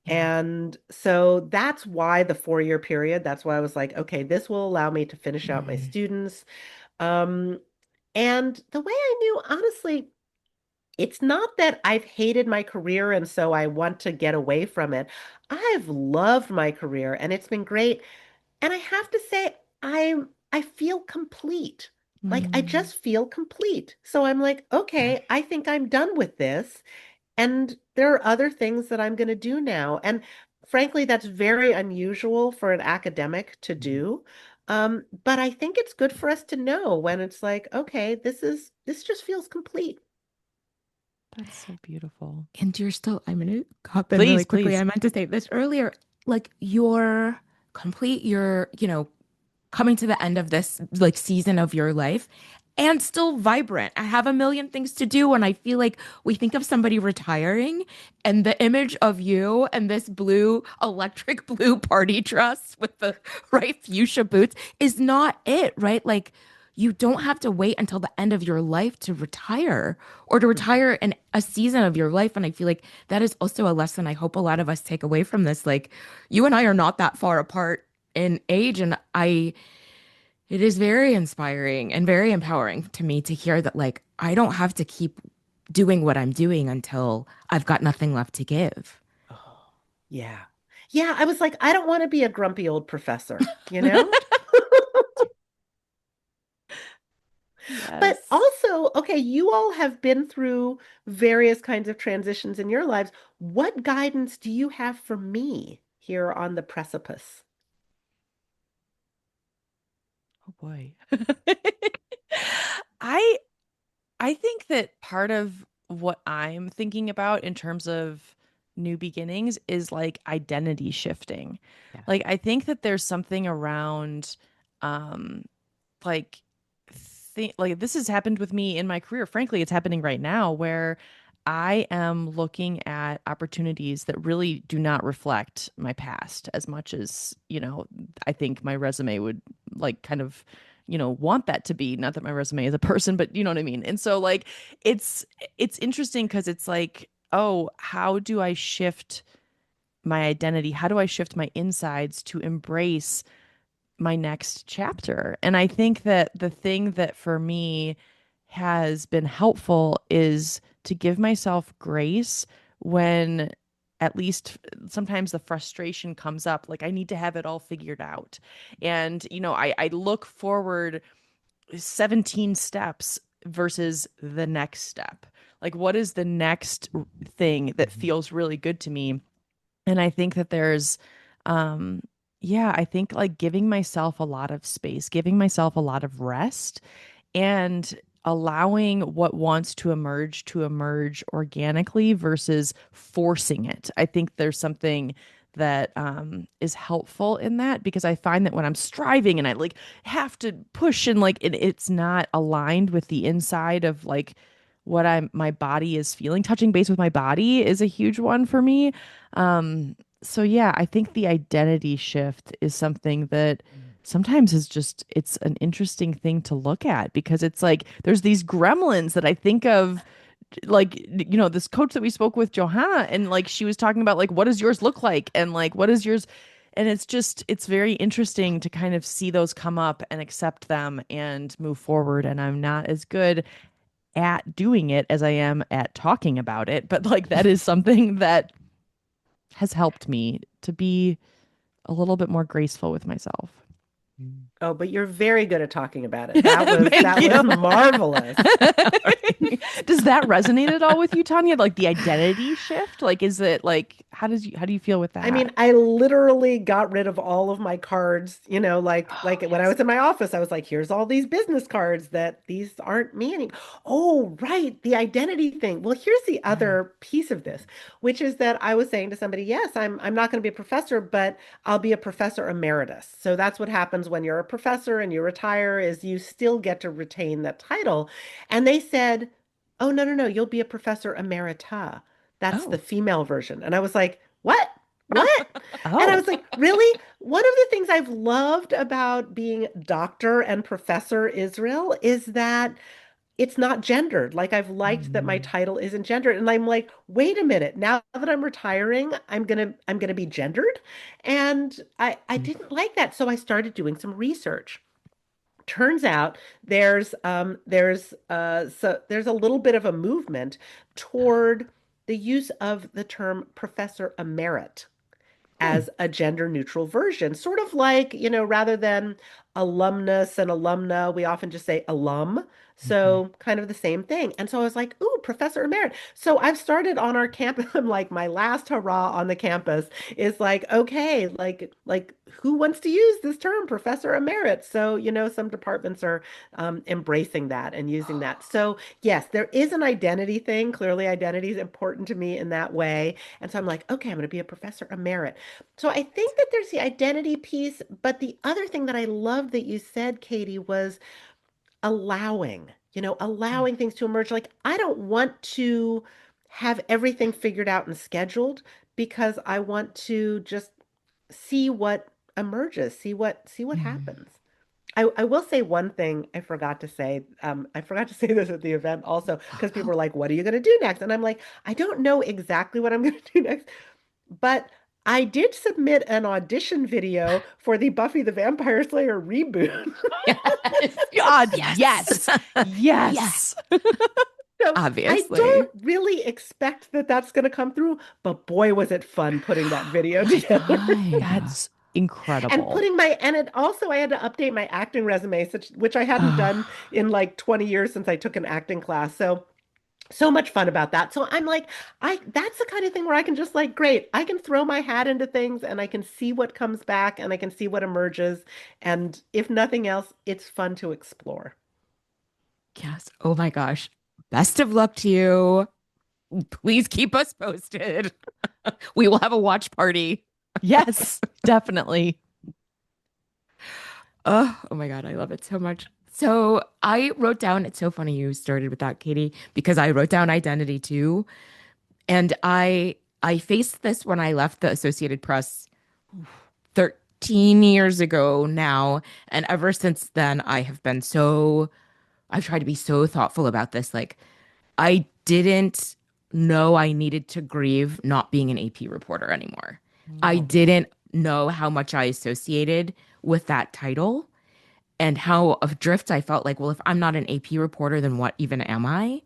[SPEAKER 3] Yeah.
[SPEAKER 2] And so that's why the 4 year period, that's why I was like, okay, this will allow me to finish out my
[SPEAKER 3] Mm.
[SPEAKER 2] students. Um, and the way I knew, honestly, it's not that I've hated my career and so I want to get away from it. I've loved my career and it's been great. And I have to say, I feel complete. Like I
[SPEAKER 1] Mm.
[SPEAKER 2] just feel complete. So I'm like, okay, I think I'm done with this. And there are other things that I'm going to do now. And frankly, that's very unusual for an academic to
[SPEAKER 3] Mm.
[SPEAKER 2] do. But I think it's good for us to know when it's like, okay, this just feels complete.
[SPEAKER 1] That's so beautiful.
[SPEAKER 3] And you're still, I'm going to hop in really
[SPEAKER 1] Please,
[SPEAKER 3] quickly. I
[SPEAKER 1] please.
[SPEAKER 3] meant to say this earlier. Like, you're complete, you're coming to the end of this like season of your life and still vibrant. I have a million things to do. And I feel like we think of somebody retiring, and the image of you and this blue, electric blue party dress with the right fuchsia boots is not it, right? Like, you don't have to wait until the end of your life to retire, or to
[SPEAKER 2] Mhm.
[SPEAKER 3] retire in a season of your life. And I feel like that is also a lesson I hope a lot of us take away from this. Like, you and I are not that far apart in age, and it is very inspiring and very empowering to me to hear that, like, I don't have to keep doing what I'm doing until I've got nothing left to give.
[SPEAKER 2] Oh, yeah. Yeah, I was like, I don't want to be a grumpy old professor, you know? But
[SPEAKER 1] Yes.
[SPEAKER 2] also, okay, you all have been through various kinds of transitions in your lives. What guidance do you have for me here on the precipice?
[SPEAKER 1] Oh boy. I I think that part of what I'm thinking about in terms of new beginnings is like identity shifting.
[SPEAKER 3] Yeah.
[SPEAKER 1] Like I think that there's something around um like like this has happened with me in my career. Frankly, it's happening right now where I am looking at opportunities that really do not reflect my past as much as, I think my resume would like kind of, want that to be. Not that my resume is a person, but you know what I mean. And so like it's it's interesting because it's like, oh, how do I shift my identity? How do I shift my insides to embrace my next chapter? And I think that the thing that for me has been helpful is to give myself grace when at least sometimes the frustration comes up, like I need to have it all figured out. And, I look forward 17 steps versus the next step. Like, what is the next thing that feels really good to me? And I think that there's, um, yeah, I think like giving myself a lot of space, giving myself a lot of rest, and allowing what wants to emerge organically versus forcing it. I think there's something that is helpful in that, because I find that when I'm striving and I like have to push and like it's not aligned with the inside of like what my body is feeling. Touching base with my body is a huge one for me. So yeah, I think the identity shift is something that sometimes is just it's an interesting thing to look at, because it's like there's these gremlins that I think of, like, this coach that we spoke with, Johanna, and like she was talking about like what does yours look like, and like what is yours, and it's very interesting to kind of see those come up and accept them and move forward. And I'm not as good at doing it as I am at talking about it, but like that is something that has helped me to be a little bit more graceful with myself.
[SPEAKER 2] Oh, but you're very good at talking about it. That was
[SPEAKER 1] Thank
[SPEAKER 2] that was
[SPEAKER 1] you.
[SPEAKER 2] marvelous.
[SPEAKER 1] Does that resonate at all with you, Tanya? Like the identity shift? Like, is it like, how do you feel with
[SPEAKER 2] I
[SPEAKER 1] that?
[SPEAKER 2] mean, I literally got rid of all of my cards,
[SPEAKER 1] Oh,
[SPEAKER 2] like when I
[SPEAKER 1] yes.
[SPEAKER 2] was in my office, I was like, here's all these business cards that these aren't me any. Oh, right, the identity thing. Well, here's the
[SPEAKER 1] Yeah.
[SPEAKER 2] other piece of this, which is that I was saying to somebody, yes, I'm not going to be a professor, but I'll be a professor emeritus. So that's what happens when you're a professor and you retire, is you still get to retain that title. And they said, "Oh, no, no, no, you'll be a professor emerita. That's the
[SPEAKER 1] Oh.
[SPEAKER 2] female version." And I was like, "What? What?" And I
[SPEAKER 1] Oh.
[SPEAKER 2] was like, really? One of the things I've loved about being Dr. and Professor Israel is that it's not gendered. Like I've liked that my
[SPEAKER 1] Mhm.
[SPEAKER 2] title isn't gendered. And I'm like, wait a minute, now that I'm retiring, I'm gonna be gendered. And I didn't like that. So I started doing some research. Turns out there's a little bit of a movement toward the use of the term professor emerit
[SPEAKER 1] Hmm.
[SPEAKER 2] as a gender neutral version, sort of like, rather than alumnus and alumna, we often just say alum.
[SPEAKER 1] Mhm.
[SPEAKER 2] So kind of the same thing. And so I was like, ooh, Professor Emerit. So I've started on our campus. I'm like, my last hurrah on the campus is like, okay, like who wants to use this term, Professor Emerit? So, some departments are embracing that and using that. So yes, there is an identity thing. Clearly, identity is important to me in that way. And so I'm like, okay, I'm going to be a professor emerit. So I think that there's the identity piece, but the other thing that I love that you said, Katie, was
[SPEAKER 1] Mm.
[SPEAKER 2] allowing things to emerge. Like I don't want to have everything figured out and scheduled because I want to just see what emerges, see what
[SPEAKER 1] Mm.
[SPEAKER 2] happens. I will say one thing I forgot to say. I forgot to say this at the event also because people were like, "What are you going to do next?" And I'm like, "I don't know exactly what I'm going to do next, but I did submit an audition video for the Buffy the Vampire Slayer reboot."
[SPEAKER 3] Yes.
[SPEAKER 1] God,
[SPEAKER 3] Yes.
[SPEAKER 1] yes.
[SPEAKER 3] Yes.
[SPEAKER 1] Yes.
[SPEAKER 2] So I
[SPEAKER 3] Obviously.
[SPEAKER 2] don't really expect that that's going to come through, but boy, was it fun putting that video
[SPEAKER 3] Oh my
[SPEAKER 2] together.
[SPEAKER 3] God.
[SPEAKER 1] That's
[SPEAKER 2] And
[SPEAKER 1] incredible.
[SPEAKER 2] putting my, and it also, I had to update my acting resume, which I hadn't done
[SPEAKER 1] Oh,
[SPEAKER 2] in like 20 years since I took an acting class. So much fun about that. So I'm like, that's the kind of thing where I can just like, great, I can throw my hat into things and I can see what comes back and I can see what emerges. And if nothing else, it's fun to explore.
[SPEAKER 3] yes. Oh my gosh. Best of luck to you. Please keep us posted. We will have a watch party.
[SPEAKER 1] yes, definitely.
[SPEAKER 3] Oh my God, I love it so much. So I wrote down, it's so funny you started with that, Katie, because I wrote down identity too. And I faced this when I left the Associated Press 13 years ago now. And ever since then, I've tried to be so thoughtful about this. Like, I didn't know I needed to grieve not being an AP reporter anymore. I
[SPEAKER 1] Mm.
[SPEAKER 3] didn't know how much I associated with that title and how of drift I felt like, well, if I'm not an AP reporter, then what even am I?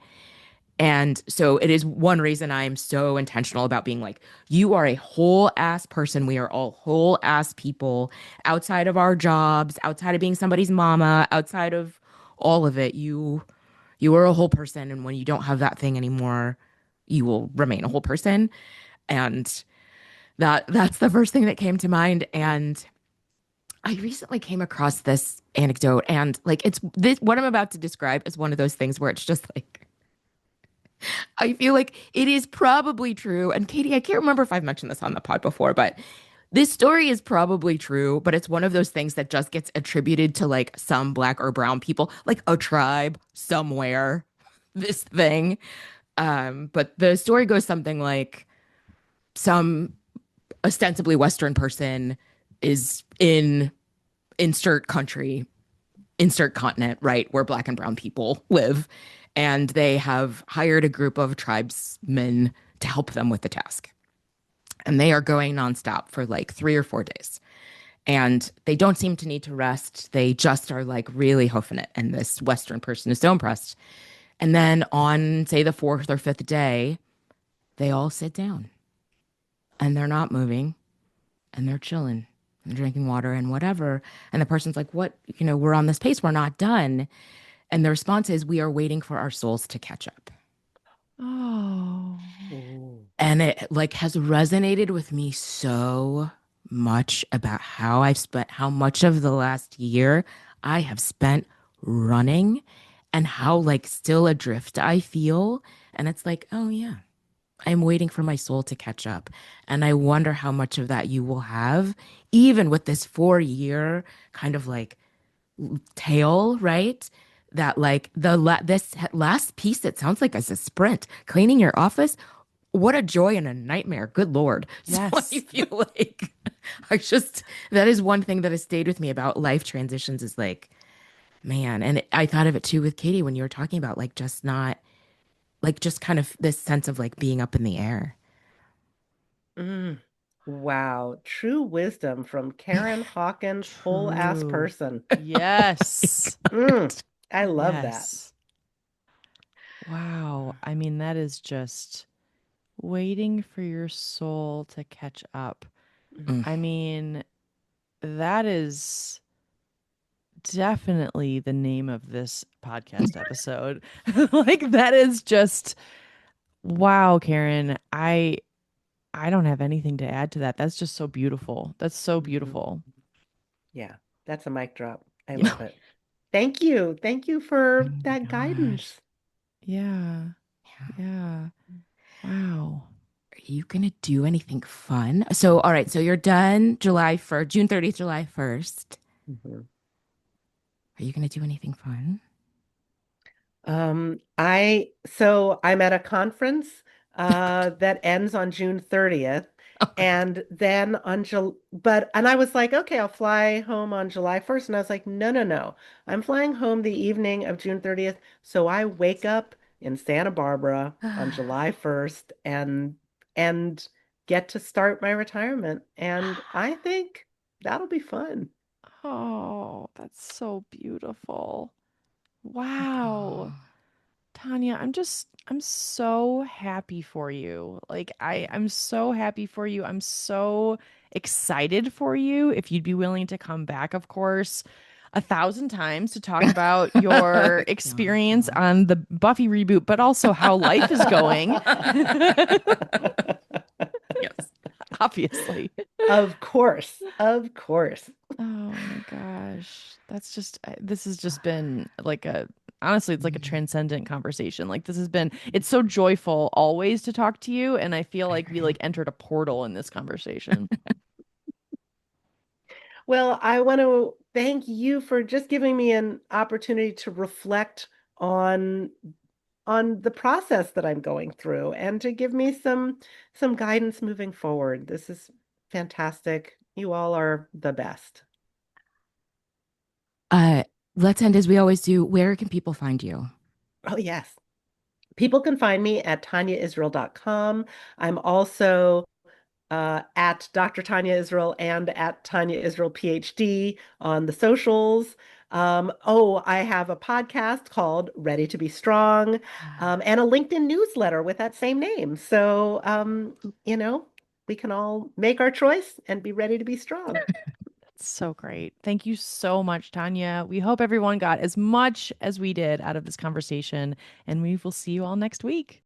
[SPEAKER 3] And so it is one reason I'm so intentional about being like, you are a whole ass person. We are all whole ass people outside of our jobs, outside of being somebody's mama, outside of all of it. You are a whole person. And when you don't have that thing anymore, you will remain a whole person. And that's the first thing that came to mind. And I recently came across this anecdote, and like it's this what I'm about to describe is one of those things where it's just like I feel like it is probably true. And Katie, I can't remember if I've mentioned this on the pod before, but this story is probably true, but it's one of those things that just gets attributed to like some black or brown people, like a tribe somewhere, this thing. But the story goes something like some ostensibly Western person is in insert country, insert continent, right, where black and brown people live. And they have hired a group of tribesmen to help them with the task. And they are going nonstop for like 3 or 4 days. And they don't seem to need to rest. They just are like really hoofing it. And this Western person is so impressed. And then on, say, the fourth or fifth day, they all sit down and they're not moving and they're chilling and drinking water and whatever. And the person's like, what? We're on this pace. We're not done. And the response is, we are waiting for our souls to catch up.
[SPEAKER 1] Oh,
[SPEAKER 2] Ooh.
[SPEAKER 3] And it like has resonated with me so much about how much of the last year I have spent running and how like still adrift I feel. And it's like, oh yeah, I'm waiting for my soul to catch up. And I wonder how much of that you will have, even with this 4 year kind of like tail, right? That like this last piece, it sounds like as a sprint, cleaning your office. What a joy and a nightmare. Good Lord. So I
[SPEAKER 1] yes.
[SPEAKER 3] feel like that is one thing that has stayed with me about life transitions is like, man. And I thought of it too with Katie when you were talking about like just not, like just kind of this sense of like being up in the air.
[SPEAKER 2] Mm. Wow. True wisdom from Karen Hawkins, whole ass
[SPEAKER 1] True.
[SPEAKER 2] person.
[SPEAKER 1] Yes.
[SPEAKER 2] Mm. I love that.
[SPEAKER 1] Yes. Wow. I mean, that is just waiting for your soul to catch up.
[SPEAKER 3] Mm.
[SPEAKER 1] I mean, that is definitely the name of this podcast episode. Like that is just wow, Karen. I don't have anything to add to that. That's just so beautiful. That's so
[SPEAKER 2] Mhm.
[SPEAKER 1] beautiful.
[SPEAKER 2] Yeah, that's a mic drop. I
[SPEAKER 1] Yeah.
[SPEAKER 2] love it. Thank you. Thank you for
[SPEAKER 3] Oh my
[SPEAKER 2] that
[SPEAKER 3] gosh.
[SPEAKER 2] guidance.
[SPEAKER 1] Yeah.
[SPEAKER 3] Yeah.
[SPEAKER 1] Yeah. Wow.
[SPEAKER 3] Are you gonna do anything fun? So, all right, so you're done July 1st, June 30th, July 1st.
[SPEAKER 2] Mhm.
[SPEAKER 3] Are you gonna do anything fun?
[SPEAKER 2] I'm at a conference that ends on June 30th. And then and I was like, okay, I'll fly home on July 1st. And I was like, no, no, no. I'm flying home the evening of June 30th. So I wake up in Santa Barbara on July 1st and get to start my retirement. And I think that'll be fun.
[SPEAKER 1] Oh, that's so beautiful. Wow. Tanya, I'm so happy for you. Like I'm so happy for you. I'm so excited for you. If you'd be willing to come back, of course, 1,000 times to talk about your experience
[SPEAKER 3] Yeah.
[SPEAKER 1] on the Buffy reboot, but also how life is going.
[SPEAKER 3] Yes.
[SPEAKER 1] Obviously.
[SPEAKER 2] Of course, of course.
[SPEAKER 1] Oh my gosh. That's just this has just been like a honestly it's like a
[SPEAKER 3] Mm.
[SPEAKER 1] transcendent conversation. Like this has been it's so joyful always to talk to you and I feel like we like
[SPEAKER 3] Right.
[SPEAKER 1] entered a portal in this conversation.
[SPEAKER 2] Well, I want to thank you for just giving me an opportunity to reflect on on the process that I'm going through and to give me some guidance moving forward. This is fantastic. You all are the best.
[SPEAKER 3] Uh, let's end as we always do. Where can people find you?
[SPEAKER 2] Oh, yes. People can find me at taniaisrael.com. I'm also at Dr. Tania Israel and at Tania Israel PhD on the socials. Oh, I have a podcast called Ready to Be Strong, and a LinkedIn newsletter with that same name. So, you know, we can all make our choice and be ready to be strong.
[SPEAKER 1] That's so great. Thank you so much, Tanya. We hope everyone got as much as we did out of this conversation, and we will see you all next week.